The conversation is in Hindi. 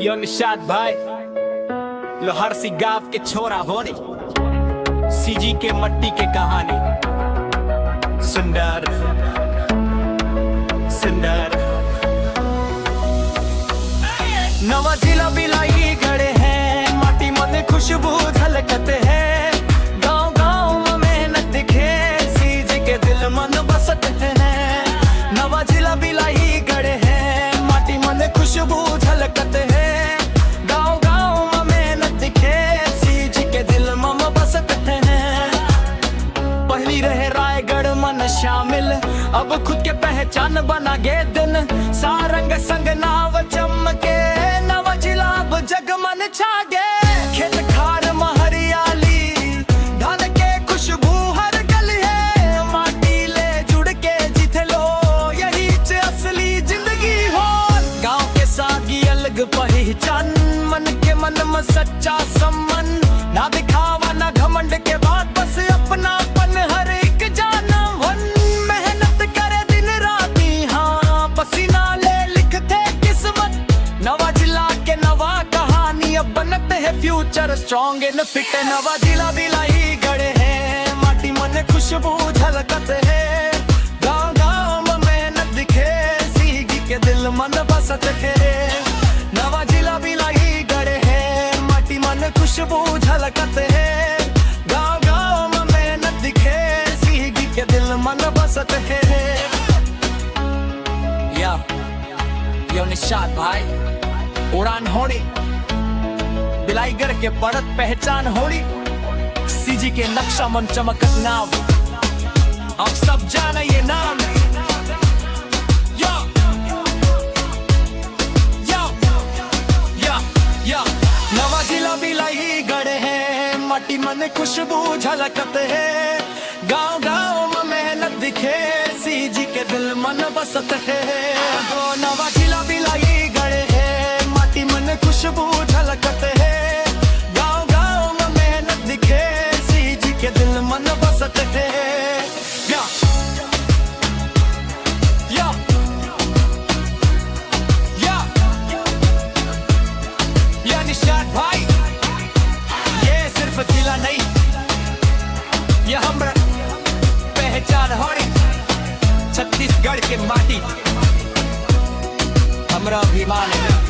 यो निशाद भाई लोहर सी गाँव के छोरा होने सीजी के मट्टी के कहानी सुंदर सुंदर नवा जिला बिलाई गड़े हैं माटी मन खुशबू झलकते हैं गांव गांव में मेहनत दिखे सीजी के दिल मन बसते हैं नवा जिला बिलाई गड़े हैं माटी मन खुशबू झलकते हैं गांव गांव में मेहनत दिखे सीजी के दिल मन बसते हैं पहली रहे रायगढ़ मन शामिल अब खुद के पहचान बना गे दिन सारंग संग नाव चमके नवा जिला अब जग मन छागे खेत खार में हरियाली धान के खुशबू हर गली है माटी ले जुड़ के जीते लो यही च असली जिंदगी हो गांव के सागी अलग पहचान मन के मन में सच्चा सम्मान ना दिखावा ना घमंड के बाद बस अपनापन हर एक जानवन मेहनत करे दिन राती हाँ पसीना ले लिखते किस्मत नवा जिला के नवा कहानी अब बनते हैं फ्यूचर स्ट्रॉन्ग इन फिट नवा जिला बिलाई गड़े हैं माटी मन खुशबू झलकते हैं गाँव गाँव में मेहनत दिखे सीगी के दिल मन बसत है नवा जिला बिलाई गड़े हैं माटी मन खुशबू झलकते हैं गाँव गाँव में मेहनत दिखे सीगी के दिल मन बसत है यो निशाद भाई उड़ान होनी बिलाईगढ़ के पड़त पहचान होनी सीजी के नक्शा मन चमकत नाम आप सब जाने ये नाम नवा जिला बिलाई गड़े हैं माटी मन खुशबू झलकते हैं गांव गांव में मेहनत दिखे सीजी के दिल मन बसत है नवा जिला बिलाई गड़े हैं माटी मन खुशबू झलकते हैं गांव गांव में मेहनत दिखे सीजी के दिल मन बसत है निशाद भाई ये सिर्फ जिला नहीं ये हमरा पहचान होनी छत्तीसगढ़ के माटी हमरा अभिमान है।